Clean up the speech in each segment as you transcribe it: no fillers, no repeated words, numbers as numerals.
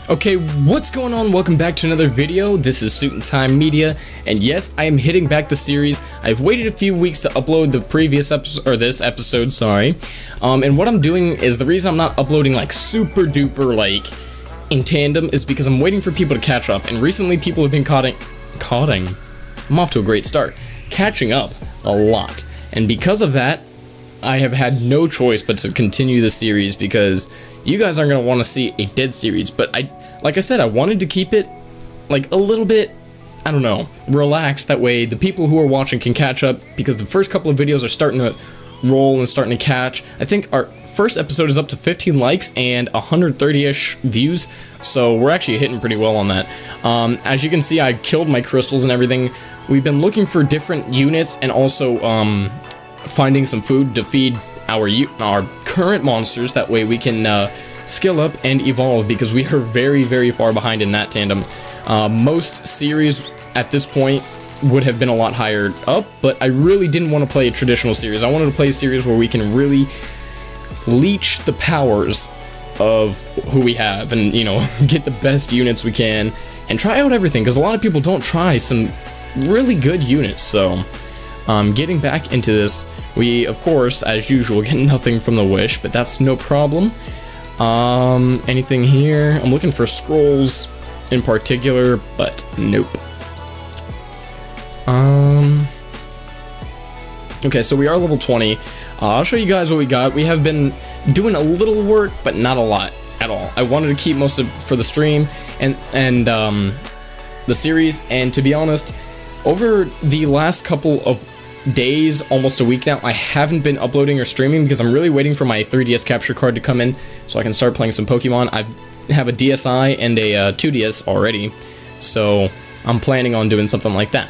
Okay, what's going on? Welcome back to another video. This is SuitNTieMedia, and yes, I am hitting back the series. I've waited a few weeks to upload the previous episode, or this episode, sorry. And what I'm doing is, the reason I'm not uploading like super duper like in tandem is because I'm waiting for people to catch up. And recently, people have been I'm off to a great start, catching up a lot. And because of that, I have had no choice but to continue the series because you guys aren't going to want to see a dead series. But like I said, I wanted to keep it like a little bit, I don't know, relaxed. That way the people who are watching can catch up, because the first couple of videos are starting to roll and starting to catch. I think our first episode is up to 15 likes and 130-ish views, so we're actually hitting pretty well on that. As you can see, I killed my crystals and everything. We've been looking for different units and also finding some food to feed our current monsters. That way we can skill up and evolve, because we are very, very far behind in that tandem. Most series at this point would have been a lot higher up, but I really didn't want to play a traditional series. I wanted to play a series where we can really leech the powers of who we have and, you know, get the best units we can and try out everything, because a lot of people don't try some really good units. So getting back into this, we of course, as usual, get nothing from the wish, but that's no problem. Anything here? I'm looking for scrolls in particular, but nope. Okay, so we are level 20. I'll show you guys what we got. We have been doing a little work, but not a lot at all. I wanted to keep most of it for the stream and the series, and to be honest, over the last couple of days, almost a week now, I haven't been uploading or streaming because I'm really waiting for my 3DS capture card to come in so I can start playing some Pokemon. I have a DSi and a 2DS already, so I'm planning on doing something like that.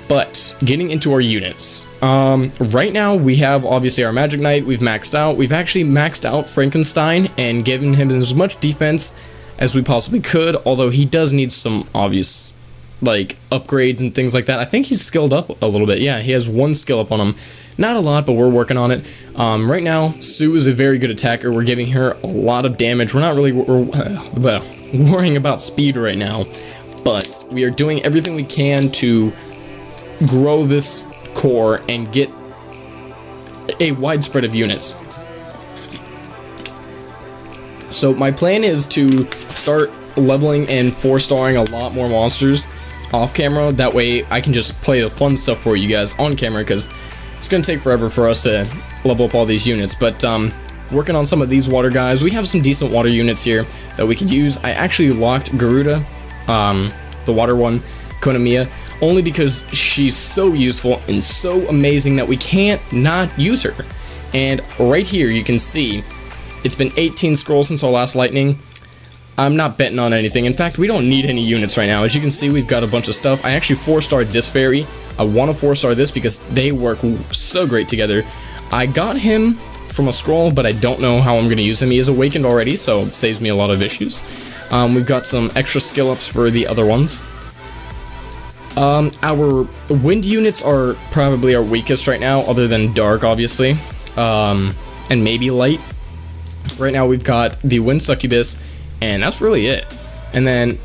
But getting into our units, right now we have obviously our Magic Knight. We've maxed out. We've actually maxed out Frankenstein and given him as much defense as we possibly could, although he does need some obvious like upgrades and things like that. I think he's skilled up a little bit. Yeah, he has one skill up on him. Not a lot, but we're working on it. Right now, Sue is a very good attacker. We're giving her a lot of damage. We're not really worrying about speed right now, but we are doing everything we can to grow this core and get a widespread of units. So my plan is to start leveling and 4-starring a lot more monsters off camera. That way I can just play the fun stuff for you guys on camera, because it's gonna take forever for us to level up all these units. But working on some of these water guys. We have some decent water units here that we could use. I actually locked Garuda, the water one, Konamiya, only because she's so useful and so amazing that we can't not use her. And right here you can see it's been 18 scrolls since our last lightning. I'm not betting on anything. In fact, we don't need any units right now. As you can see, we've got a bunch of stuff. I actually 4-starred this fairy. I want to 4-star this because they work so great together. I got him from a scroll, but I don't know how I'm going to use him. He is awakened already, so it saves me a lot of issues. We've got some extra skill ups for the other ones. Our wind units are probably our weakest right now, other than dark, obviously, and maybe light. Right now we've got the wind succubus, and that's really it. And then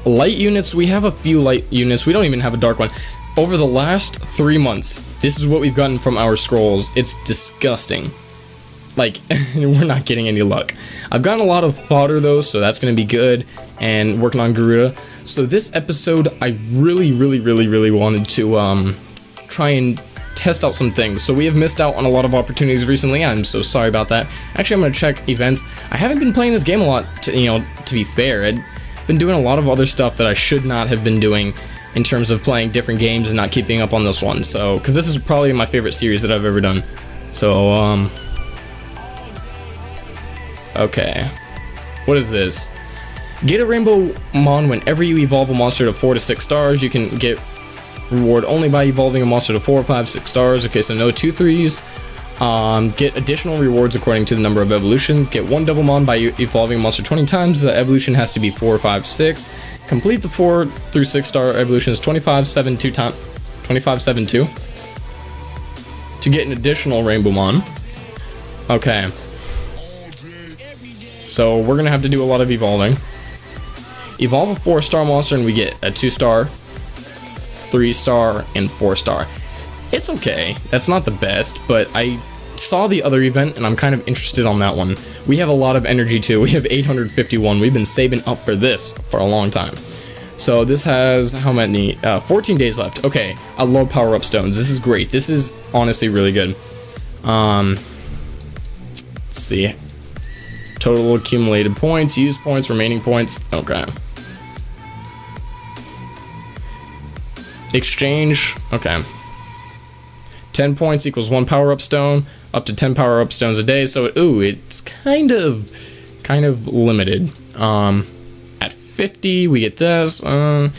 light units, we have a few light units. We don't even have a dark one. Over the last 3 months, this is what we've gotten from our scrolls. It's disgusting. Like, we're not getting any luck. I've gotten a lot of fodder though, so that's gonna be good, and working on Garuda. So this episode, I really wanted to try and test out some things. So we have missed out on a lot of opportunities recently. I'm so sorry about that. Actually, I'm gonna check events. I haven't been playing this game a lot, to be fair. I've been doing a lot of other stuff that I should not have been doing in terms of playing different games and not keeping up on this one. So, because this is probably my favorite series that I've ever done. So, okay. What is this? Get a Rainbow Mon whenever you evolve a monster to 4 to 6 stars. You can get reward only by evolving a monster to 4, 5, 6 stars. Okay, so no 2 3s. Get additional rewards according to the number of evolutions. Get 1 Devilmon by evolving a monster 20 times. The evolution has to be 4, 5, 6. Complete the 4 through 6 star evolutions 25, 7, 2 times. 25, 7, 2. To get an additional Rainbow Mon. Okay. So we're gonna have to do a lot of evolving. evolve a 4-star monster and we get a 2-star, 3-star, and 4-star. It's okay. That's not the best, but I saw the other event and I'm kind of interested on that one. We have a lot of energy too. We have 851. We've been saving up for this for a long time. So this has how many? 14 days left. Okay, I love power-up stones. This is great. This is honestly really good. Let's see. Total accumulated points, used points, remaining points. Okay. Exchange. Okay. 10 points equals 1 power-up stone, up to 10 power-up stones a day. So, it's kind of limited. At 50, we get this. That's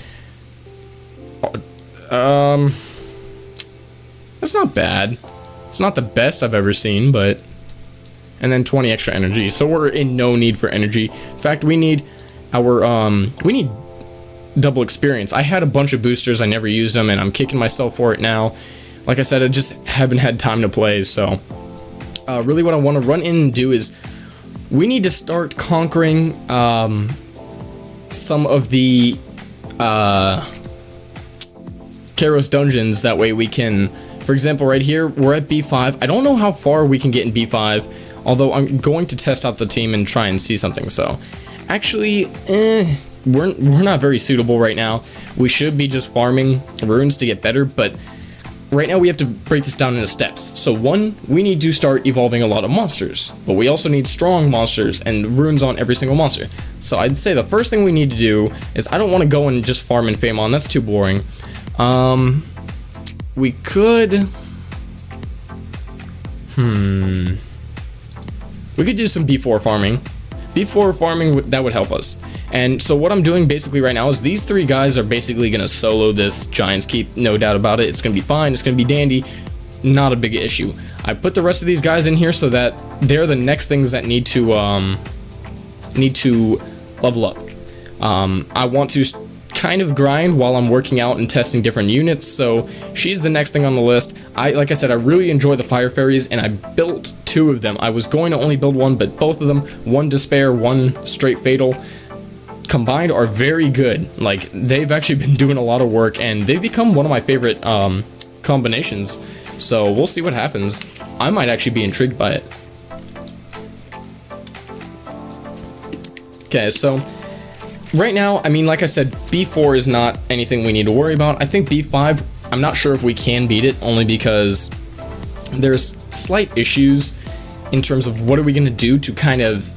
not bad. It's not the best I've ever seen, but... And then 20 extra energy. So we're in no need for energy. In fact, we need our, we need double experience. I had a bunch of boosters. I never used them, and I'm kicking myself for it now. Like I said, I just haven't had time to play, so... really what I want to run in and do is... We need to start conquering, some of the, Kairos dungeons. That way we can... For example, right here, we're at B5. I don't know how far we can get in B5, although I'm going to test out the team and try and see something, so... Actually, we're not very suitable right now. We should be just farming runes to get better, but... Right now we have to break this down into steps. So 1, we need to start evolving a lot of monsters, but we also need strong monsters and runes on every single monster. So I'd say the first thing we need to do is, I don't want to go and just farm in Famon, that's too boring. We could... We could do some B4 farming. B4 farming, that would help us. And so what I'm doing basically right now is these 3 guys are basically going to solo this Giant's Keep, no doubt about it. It's going to be fine, it's going to be dandy, not a big issue. I put the rest of these guys in here so that they're the next things that need to level up. I want to kind of grind while I'm working out and testing different units, so she's the next thing on the list. Like I said, I really enjoy the Fire Fairies, and I built 2 of them. I was going to only build 1, but both of them, 1 Despair, 1 Straight Fatal, combined are very good. Like, they've actually been doing a lot of work, and they've become one of my favorite combinations. So we'll see what happens. I might actually be intrigued by it. Okay, so right now, I mean, like I said, B4 is not anything we need to worry about. I think B5, I'm not sure if we can beat it, only because there's slight issues in terms of what are we going to do to kind of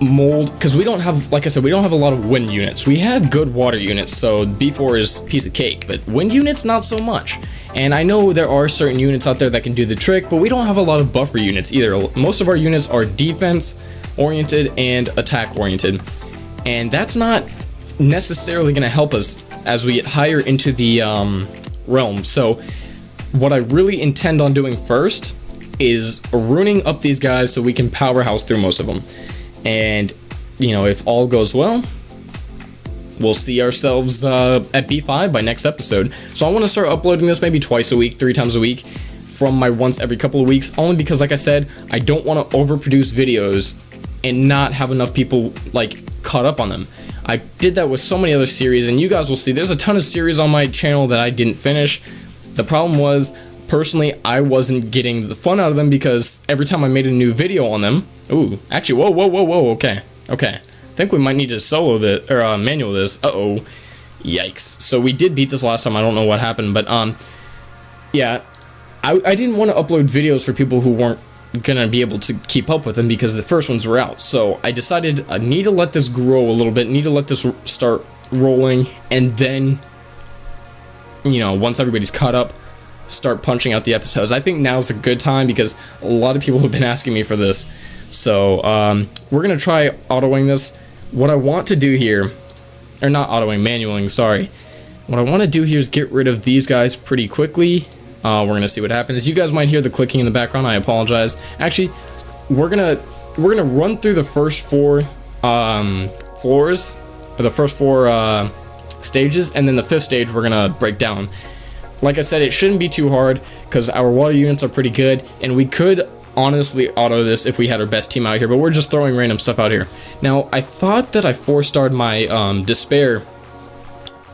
mold, because we don't have, like I said, we don't have a lot of wind units. We have good water units, so B4 is a piece of cake, but wind units, not so much. And I know there are certain units out there that can do the trick, but we don't have a lot of buffer units either. Most of our units are defense oriented and attack oriented, and that's not necessarily going to help us as we get higher into the realm. So what I really intend on doing first is ruining up these guys so we can powerhouse through most of them. And, you know, if all goes well, we'll see ourselves at B5 by next episode. So I want to start uploading this maybe twice a week, 3 times a week, from my once every couple of weeks, only because, like I said, I don't want to overproduce videos and not have enough people, like, caught up on them. I did that with so many other series, and you guys will see there's a ton of series on my channel that I didn't finish. The problem was, personally, I wasn't getting the fun out of them because every time I made a new video on them... Ooh, actually, whoa, okay. I think we might need to solo this, or manual this. Uh-oh. Yikes. So we did beat this last time, I don't know what happened, but, yeah. I didn't want to upload videos for people who weren't gonna be able to keep up with them because the first ones were out. So I decided I need to let this grow a little bit, need to let this start rolling, and then, you know, once everybody's caught up, start punching out the episodes. I think now's the good time because a lot of people have been asking me for this. So we're gonna try autoing this. What I want to do here, or not autoing, manualing, sorry. What I want to do here is get rid of these guys pretty quickly. We're gonna see what happens. You guys might hear the clicking in the background. I apologize. Actually, we're gonna run through the first 4 floors, or the first 4 stages, and then the 5th stage we're gonna break down. Like I said, it shouldn't be too hard because our water units are pretty good, and we could honestly auto this if we had our best team out here, but we're just throwing random stuff out here. Now, I thought that I 4-starred my Despair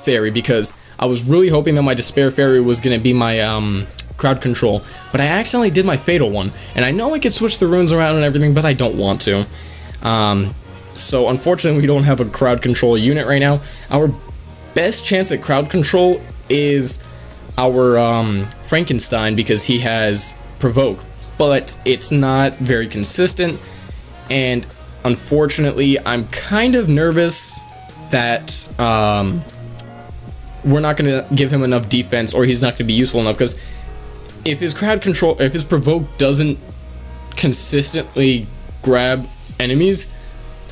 Fairy because I was really hoping that my Despair Fairy was going to be my crowd control, but I accidentally did my Fatal one, and I know I could switch the runes around and everything, but I don't want to. So unfortunately, we don't have a crowd control unit right now. Our best chance at crowd control is our Frankenstein, because he has Provoke, but it's not very consistent, and unfortunately I'm kind of nervous that we're not going to give him enough defense, or he's not going to be useful enough, because if his crowd control, if his Provoke doesn't consistently grab enemies,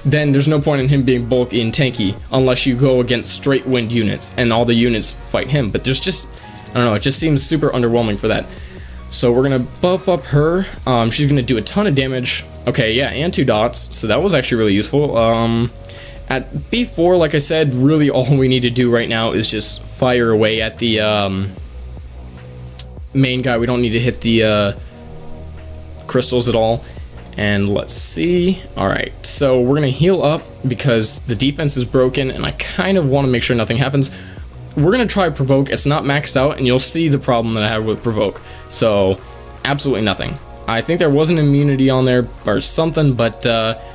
then there's no point in him being bulky and tanky unless you go against straight wind units and all the units fight him. But there's just, I don't know, it just seems super underwhelming for that. So we're gonna buff up her. She's gonna do a ton of damage. Okay, yeah, and 2 dots, so that was actually really useful. At B4, like I said, really all we need to do right now is just fire away at the main guy. We don't need to hit the crystals at all. And let's see. Alright, so we're gonna heal up because the defense is broken and I kind of want to make sure nothing happens. We're gonna try Provoke. It's not maxed out, and you'll see the problem that I have with Provoke. So absolutely nothing. I think there was an immunity on there or something, but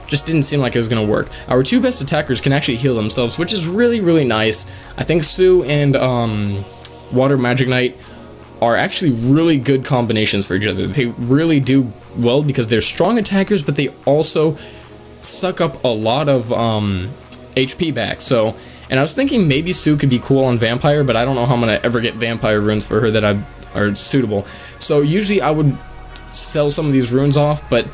just didn't seem like it was gonna work. Our 2 best attackers can actually heal themselves, which is really, really nice. I think Sue and Water Magic Knight are actually really good combinations for each other. They really do well because they're strong attackers, but they also suck up a lot of HP back. So, and I was thinking maybe Sue could be cool on Vampire, but I don't know how I'm gonna ever get Vampire runes for her that are suitable. So usually I would sell some of these runes off, but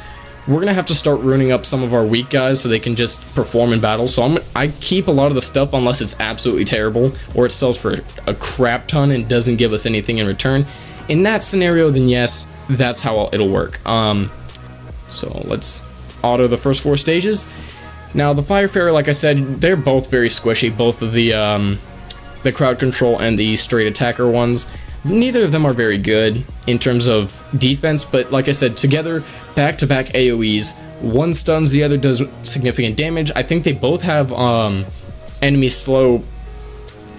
we're gonna have to start runing up some of our weak guys so they can just perform in battle. So I keep a lot of the stuff unless it's absolutely terrible or it sells for a crap ton and doesn't give us anything in return. In that scenario, then yes, that's how it'll work. So let's auto the first 4 stages. Now the Fire Fairy, like I said, they're both very squishy, both of the crowd control and the straight attacker ones. Neither of them are very good in terms of defense, but like I said, together, back-to-back AoEs, one stuns, the other does significant damage. I think they both have enemy slow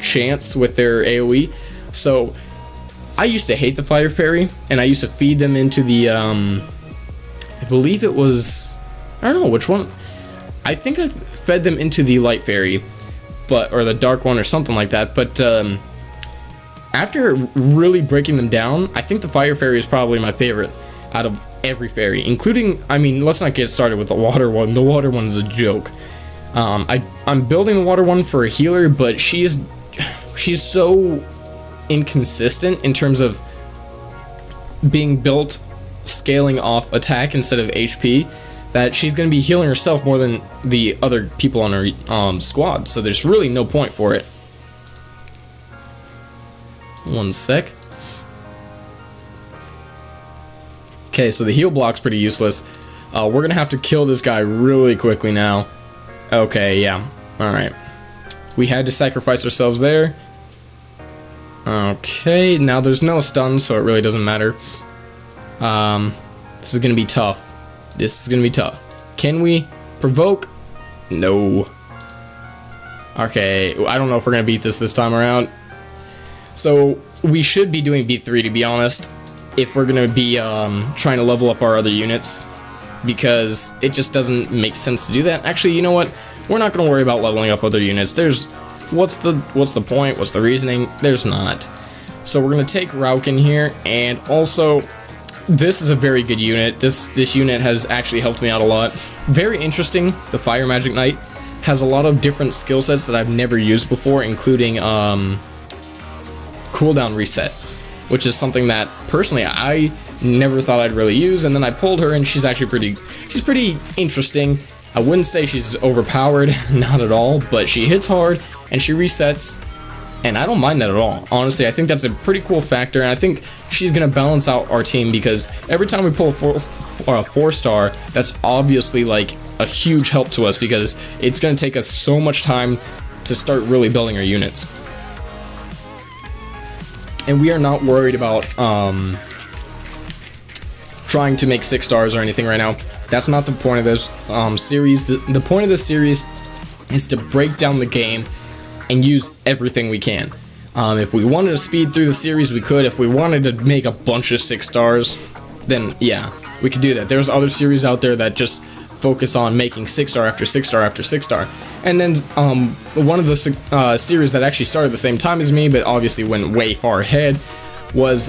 chance with their AoE. So I used to hate the Fire Fairy, and I used to feed them into the I believe it was, I don't know which one. I think I fed them into the Light Fairy, or the Dark one or something like that, but after really breaking them down, I think the Fire Fairy is probably my favorite out of every fairy, including, I mean, let's not get started with the Water one. The Water one is a joke. I'm building the Water one for a healer, but she's so inconsistent in terms of being built scaling off attack instead of HP, that she's going to be healing herself more than the other people on her squad, so there's really no point for it. One sec. Okay, so the heal block's pretty useless. We're gonna have to kill this guy really quickly now. Okay, yeah. Alright. We had to sacrifice ourselves there. Okay, now there's no stun, so it really doesn't matter. This is gonna be tough. This is gonna be tough. Can we provoke? No. Okay, I don't know if we're gonna beat this time around. So we should be doing beat 3, to be honest, if we're gonna be trying to level up our other units, because it just doesn't make sense to do that. Actually, you know what? We're not gonna worry about leveling up other units. What's the point? What's the reasoning? There's not. So we're gonna take Rauken here, and also this is a very good unit. This unit has actually helped me out a lot. Very interesting. The Fire Magic Knight has a lot of different skill sets that I've never used before, including cooldown reset, which is something that personally I never thought I'd really use, and then I pulled her and she's actually pretty interesting. I wouldn't say she's overpowered, not at all, but she hits hard and she resets, and I don't mind that at all. Honestly, I think that's a pretty cool factor, and I think she's gonna balance out our team, because every time we pull a 4-star, that's obviously like a huge help to us, because it's gonna take us so much time to start really building our units. And we are not worried about trying to make 6 stars or anything right now. That's not the point of this series. The point of this series is to break down the game and use everything we can. If we wanted to speed through the series, we could. If we wanted to make a bunch of 6 stars, then yeah, we could do that. There's other series out there that just focus on making 6 star after 6 star after 6 star. And then one of the series that actually started the same time as me, but obviously went way far ahead, was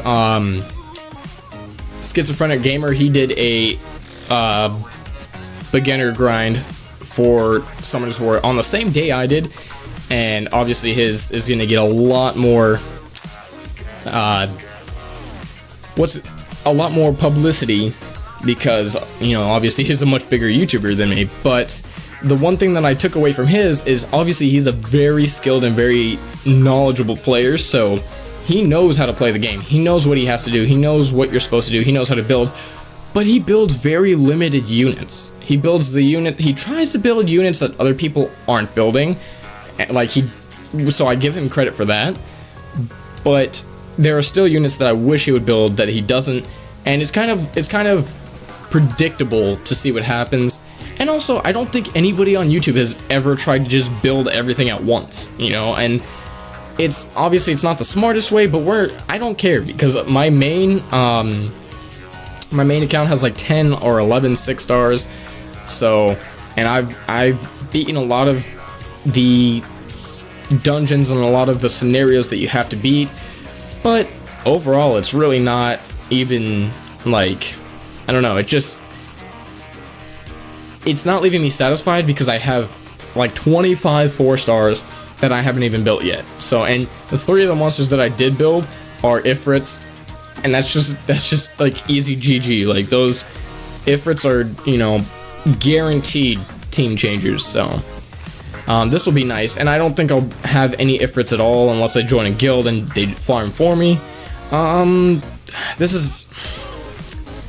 Schizophrenic Gamer. He did a beginner grind for Summoners War on the same day I did, and obviously his is going to get a lot more a lot more publicity, because, you know, obviously he's a much bigger YouTuber than me. But the one thing that I took away from his is obviously he's a very skilled and very knowledgeable player, so he knows how to play the game. He knows what he has to do. He knows what you're supposed to do. He knows how to build. But he builds very limited units. He builds the unit. He tries to build units that other people aren't building. Like so I give him credit for that. But there are still units that I wish he would build that he doesn't. And it's kind of predictable to see what happens. And also, I don't think anybody on YouTube has ever tried to just build everything at once, you know. And it's obviously it's not the smartest way, but I don't care, because my main account has like 10 or 11 6 stars. So, and I've beaten a lot of the dungeons and a lot of the scenarios that you have to beat, but overall it's really not even, like, I don't know, it's not leaving me satisfied, because I have like 25 4 stars that I haven't even built yet. So, and the 3 of the monsters that I did build are Ifrits, and that's just like easy GG. Like, those Ifrits are, you know, guaranteed team changers. So this will be nice, and I don't think I'll have any Ifrits at all unless I join a guild and they farm for me. I'm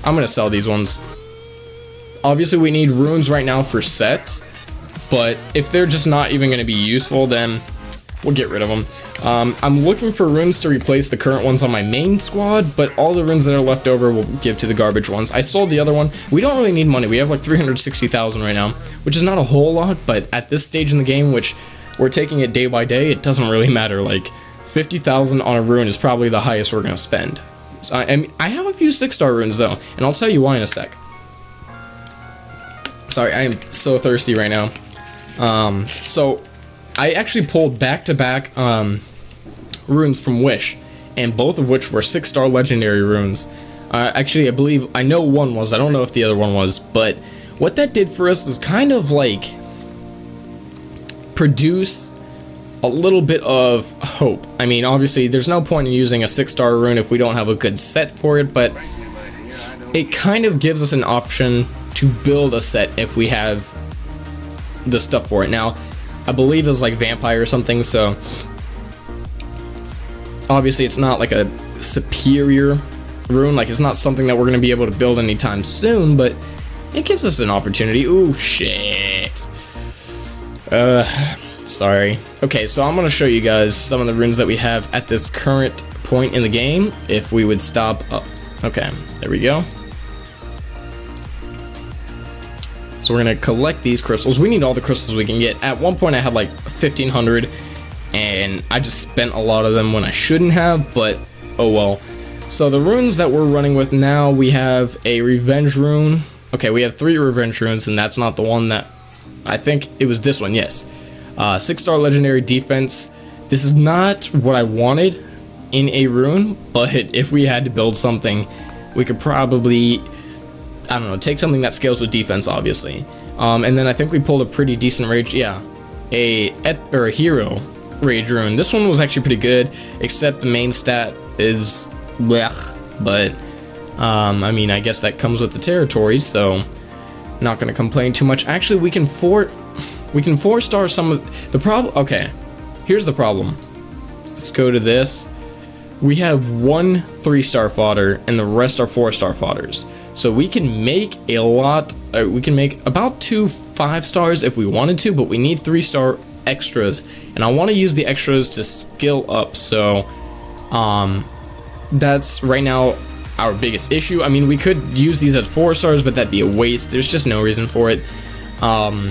gonna sell these ones. Obviously we need runes right now for sets, but if they're just not even gonna be useful, then we'll get rid of them. I'm looking for runes to replace the current ones on my main squad, but all the runes that are left over we'll give to the garbage ones. I sold the other one. We don't really need money. We have like 360,000 right now, which is not a whole lot, but at this stage in the game, which we're taking it day by day, it doesn't really matter. Like, 50,000 on a rune is probably the highest we're gonna spend. So I have a few 6-star runes though, and I'll tell you why in a sec. Sorry, I am so thirsty right now. So I actually pulled back-to-back runes from Wish, and both of which were 6-star legendary runes. Actually, I know one was. I don't know if the other one was, but what that did for us is kind of like produce a little bit of hope. I mean, obviously, there's no point in using a 6-star rune if we don't have a good set for it, but it kind of gives us an option to build a set if we have the stuff for it. Now, I believe it was like Vampire or something, so obviously it's not like a superior rune, like it's not something that we're going to be able to build anytime soon, but it gives us an opportunity. Ooh, shit. Sorry. Okay, so I'm going to show you guys some of the runes that we have at this current point in the game. If we would stop up. Okay, there we go. So we're going to collect these crystals. We need all the crystals we can get. At one point I had like 1,500, and I just spent a lot of them when I shouldn't have, but oh well. So the runes that we're running with now, we have a revenge rune. Okay, we have 3 revenge runes, and that's not the one that... I think it was this one, yes. 6-star legendary defense. This is not what I wanted in a rune, but if we had to build something, we could probably, I don't know, take something that scales with defense, obviously. And then I think we pulled a pretty decent rage, yeah, a hero rage rune. This one was actually pretty good, except the main stat is blech, but I mean, I guess that comes with the territories, so not gonna complain too much. Actually, we can 4-star some of the problem. Okay, here's the problem. Let's go to this. We have 1 3-star fodder and the rest are 4-star fodders, so we can make a lot. We can make about 2 5-stars if we wanted to, but we need 3-star extras, and I want to use the extras to skill up. So that's right now our biggest issue. I mean, we could use these as 4 stars, but that'd be a waste. There's just no reason for it. I'm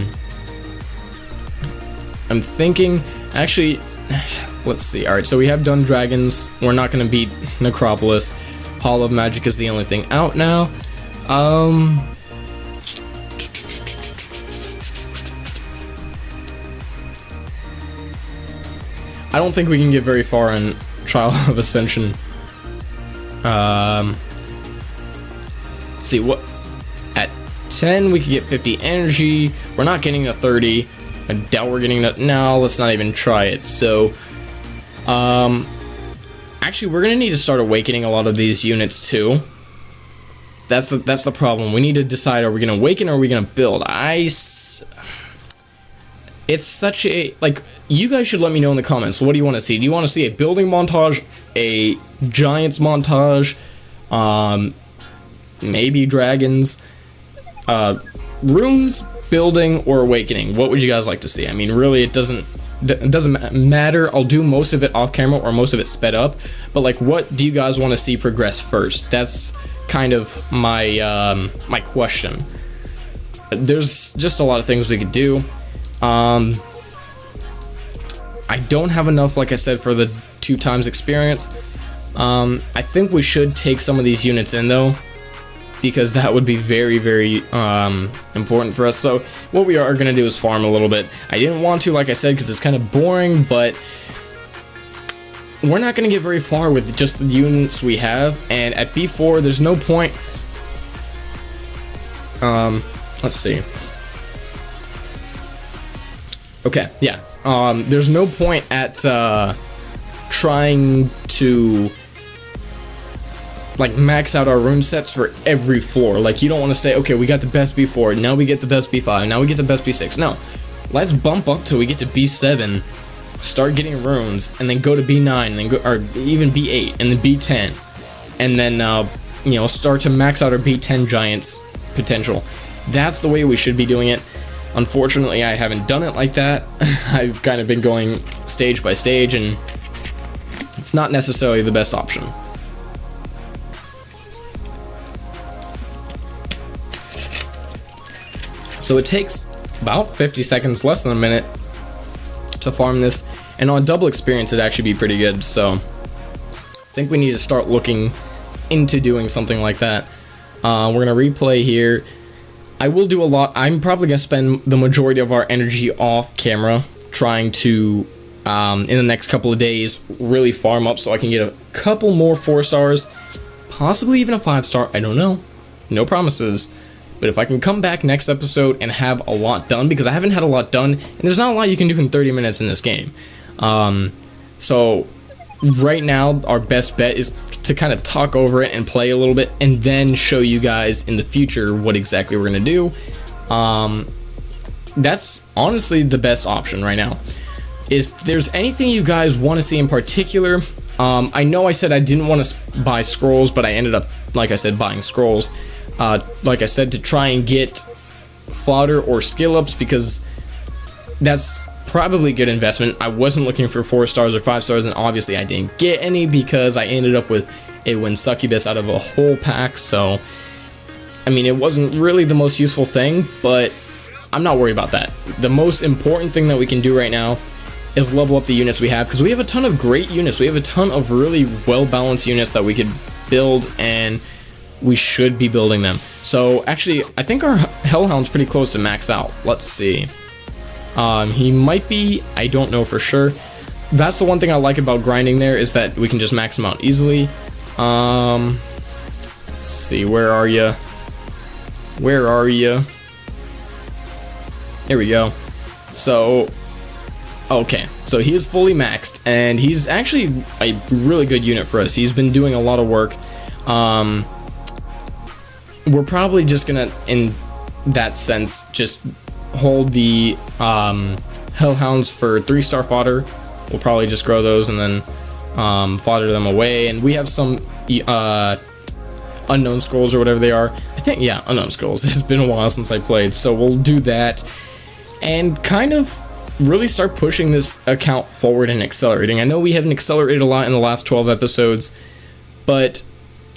thinking, actually, let's see. All right, so we have done dragons. We're not going to beat Necropolis. Hall of Magic is the only thing out now. I don't think we can get very far in Trial of Ascension. Let's see, what at 10 we could get 50 energy. We're not getting a 30. I doubt we're getting that. No, let's not even try it. So actually, we're gonna need to start awakening a lot of these units too. That's the problem. We need to decide, are we gonna awaken or are we gonna build? It's such a, like, you guys should let me know in the comments, what do you want to see? Do you want to see a building montage, a giants montage, maybe dragons, runes, building, or awakening? What would you guys like to see? I mean, really, it doesn't matter. I'll do most of it off camera or most of it sped up, but like, what do you guys want to see progress first? That's kind of my my question. There's just a lot of things we could do. I don't have enough, like I said, for the 2 times experience. I think we should take some of these units in though, because that would be very, very important for us. So what we are gonna do is farm a little bit. I didn't want to, like I said, because it's kind of boring, but we're not gonna get very far with just the units we have. And at B4, there's no point. Let's see. Okay, yeah. There's no point at trying to like max out our rune sets for every floor. Like, you don't want to say, okay, we got the best B4, now we get the best B5, now we get the best B6. No, let's bump up till we get to B7, start getting runes, and then go to B9, and then go, or even B8, and then B10, and then you know, start to max out our B10 giants potential. That's the way we should be doing it. Unfortunately, I haven't done it like that. I've kind of been going stage by stage, and it's not necessarily the best option. So it takes about 50 seconds, less than a minute, to farm this, and on double experience it'd actually be pretty good. So I think we need to start looking into doing something like that. We're gonna replay here. I will do a lot. I'm probably gonna spend the majority of our energy off camera trying to in the next couple of days really farm up so I can get a couple more 4 stars, possibly even a 5 star. I don't know, no promises. But if I can come back next episode and have a lot done, because I haven't had a lot done, and there's not a lot you can do in 30 minutes in this game. So right now, our best bet is to kind of talk over it and play a little bit, and then show you guys in the future what exactly we're gonna do. That's honestly the best option right now. If there's anything you guys want to see in particular, I know I said I didn't want to buy scrolls, but I ended up, like I said, buying scrolls. Like I said, to try and get fodder or skill ups, because that's probably a good investment. I wasn't looking for 4 stars or 5 stars, and obviously I didn't get any because I ended up with a Wind Succubus out of a whole pack. So I mean, it wasn't really the most useful thing, but I'm not worried about that. The most important thing that we can do right now is level up the units we have, because we have a ton of great units. We have a ton of really well balanced units that we could build, and we should be building them. So actually, I think our Hellhound's pretty close to max out. Let's see. He might be, I don't know for sure. That's the one thing I like about grinding there, is that we can just max him out easily. Let's see, where are you? Where are you? There we go. So, okay, so he is fully maxed, and he's actually a really good unit for us. He's been doing a lot of work. We're probably just gonna, in that sense, just hold the Hellhounds for 3-star fodder. We'll probably just grow those and then fodder them away. And we have some unknown scrolls or whatever they are. I think, yeah, unknown scrolls. It's been a while since I played, so we'll do that and kind of really start pushing this account forward and accelerating. I know we haven't accelerated a lot in the last 12 episodes, but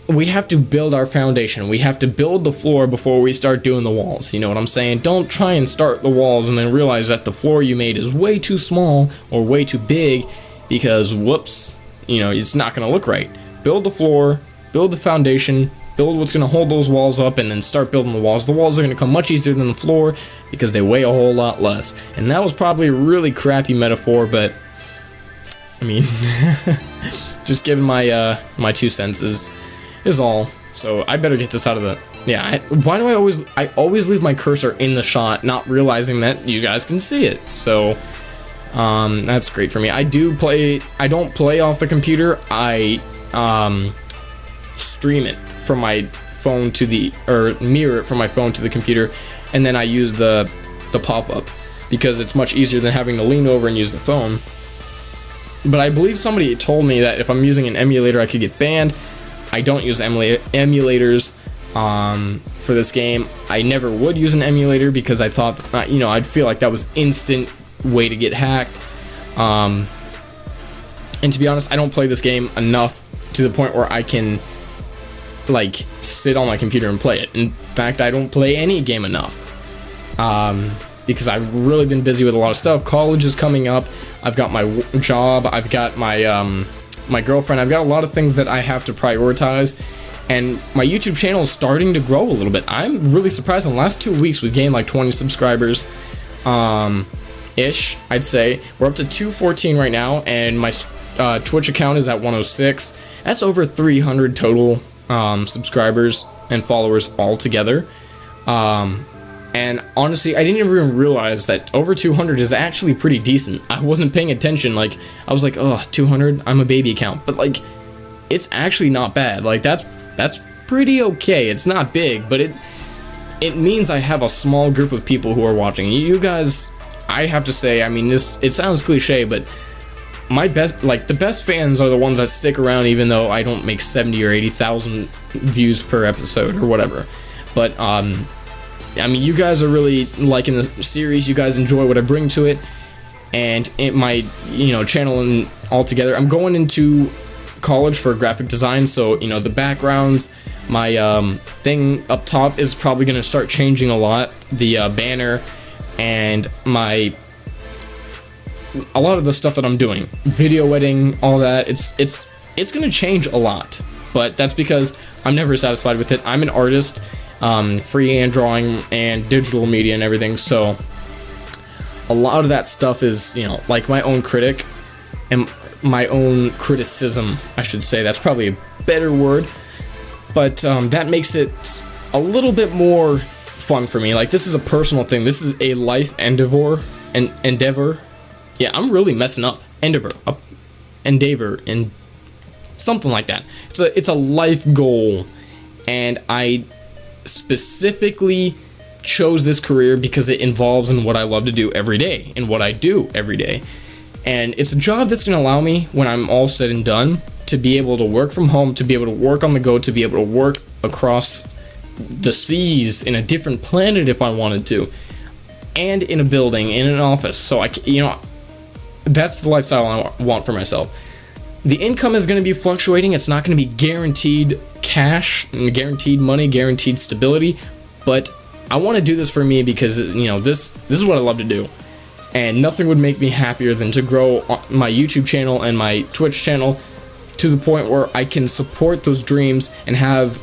we have to build our foundation. We have to build the floor before we start doing the walls. You know what I'm saying? Don't try and start the walls and then realize that the floor you made is way too small or way too big, because whoops, you know, it's not going to look right. Build the floor, build the foundation, build what's going to hold those walls up, and then start building the walls. The walls are going to come much easier than the floor because they weigh a whole lot less. And that was probably a really crappy metaphor, but I mean, just giving my my 2 cents is all. So I better get this out of the, yeah, why do I always leave my cursor in the shot, not realizing that you guys can see it. So that's great for me. I don't play off the computer. I stream it from my phone to the, or mirror it from my phone to the computer, and then I use the pop-up because it's much easier than having to lean over and use the phone. But I believe somebody told me that if I'm using an emulator I could get banned. I don't use emulators for this game. I never would use an emulator because I thought, you know, I'd feel like that was instant way to get hacked. And to be honest, I don't play this game enough to the point where I can like sit on my computer and play it. In fact, I don't play any game enough because I've really been busy with a lot of stuff. College is coming up. I've got my job. I've got my my girlfriend. I've got a lot of things that I have to prioritize, and my YouTube channel is starting to grow a little bit. I'm really surprised. In the last 2 weeks we've gained like 20 subscribers ish, I'd say. We're up to 214 right now, and my Twitch account is at 106. That's over 300 total subscribers and followers all together. And honestly, I didn't even realize that over 200 is actually pretty decent. I wasn't paying attention. Like, I was like, oh, 200, I'm a baby account. But like, it's actually not bad. Like, that's pretty okay. It's not big, but it means I have a small group of people who are watching. You guys, I have to say, I mean, it sounds cliche, but the best fans are the ones that stick around even though I don't make 70 or 80,000 views per episode or whatever. But I mean, you guys are really liking the series. You guys enjoy what I bring to it, and my, you know, channel and all together. I'm going into college for graphic design, so you know the backgrounds, my thing up top is probably going to start changing a lot. The banner and a lot of the stuff that I'm doing, video editing, all that. It's going to change a lot, but that's because I'm never satisfied with it. I'm an artist. Freehand drawing and digital media and everything, so a lot of that stuff is, you know, like my own critic and my own criticism, I should say. That's probably a better word, but that makes it a little bit more fun for me. Like, this is a personal thing. This is a life endeavor. Yeah, I'm really messing up. Endeavor, and something like that. It's a life goal, and I specifically chose this career because it involves in what I love to do every day and what I do every day. And it's a job that's going to allow me, when I'm all said and done, to be able to work from home, to be able to work on the go, to be able to work across the seas in a different planet if I wanted to, and in a building, in an office. So you know, that's the lifestyle I want for myself. The income is going to be fluctuating. It's not going to be guaranteed cash, guaranteed money, guaranteed stability, but I want to do this for me because, you know, this is what I love to do, and nothing would make me happier than to grow my YouTube channel and my Twitch channel to the point where I can support those dreams and have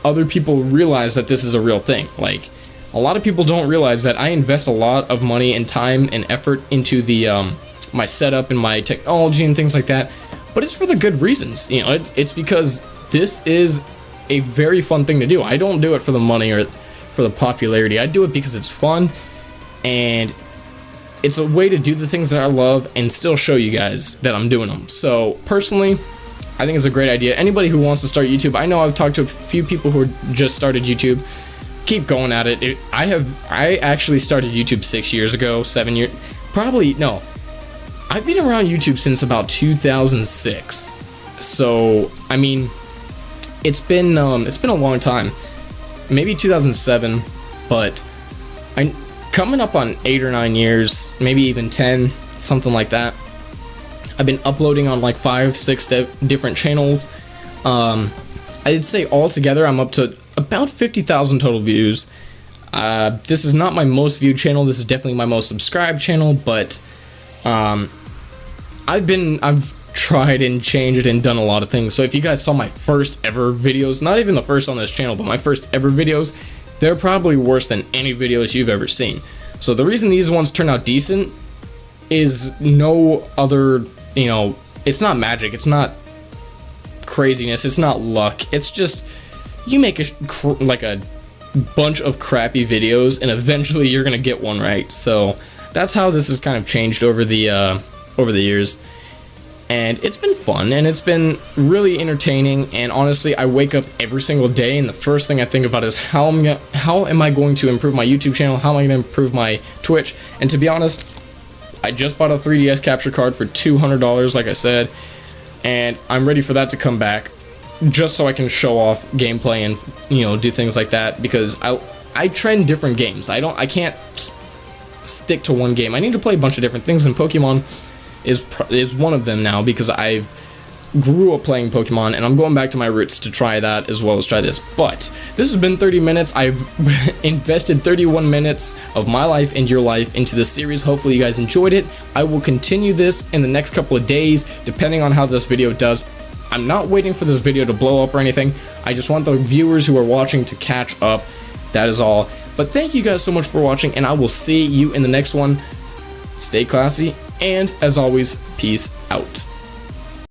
other people realize that this is a real thing. Like, a lot of people don't realize that I invest a lot of money and time and effort into the my setup and my technology and things like that, but it's for the good reasons. You know, it's because this is a very fun thing to do. I don't do it for the money or for the popularity. I do it because it's fun, and it's a way to do the things that I love and still show you guys that I'm doing them. So personally, I think it's a great idea. Anybody who wants to start YouTube, I know I've talked to a few people who just started YouTube. Keep going at it. I actually started YouTube 6 years ago, 7 years, probably, no. I've been around YouTube since about 2006. So, I mean, it's been a long time. Maybe 2007, but I'm coming up on 8 or 9 years, maybe even 10, something like that. I've been uploading on like 5, 6 different channels. I'd say altogether I'm up to about 50,000 total views. This is not my most viewed channel. This is definitely my most subscribed channel, but I've tried and changed and done a lot of things. So if you guys saw my first ever videos, not even the first on this channel, but my first ever videos, they're probably worse than any videos you've ever seen. So the reason these ones turn out decent is no other, you know, it's not magic, it's not craziness, it's not luck. It's just you make like a bunch of crappy videos and eventually you're gonna get one right. So that's how this has kind of changed over the years. And it's been fun, and it's been really entertaining, and honestly, I wake up every single day, and the first thing I think about is how am I going to improve my YouTube channel, how am I going to improve my Twitch, and to be honest, I just bought a 3DS capture card for $200, like I said, and I'm ready for that to come back, just so I can show off gameplay and, you know, do things like that, because I trend different games. I can't stick to one game. I need to play a bunch of different things, and Pokemon is one of them now, because I've grew up playing Pokemon and I'm going back to my roots to try that as well as try this. But this has been 30 minutes. I've invested 31 minutes of my life and your life into this series. Hopefully you guys enjoyed it. I will continue this in the next couple of days depending on how this video does. I'm not waiting for this video to blow up or anything. I just want the viewers who are watching to catch up. That is all. But thank you guys so much for watching, and I will see you in the next one. Stay classy, and as always, peace out.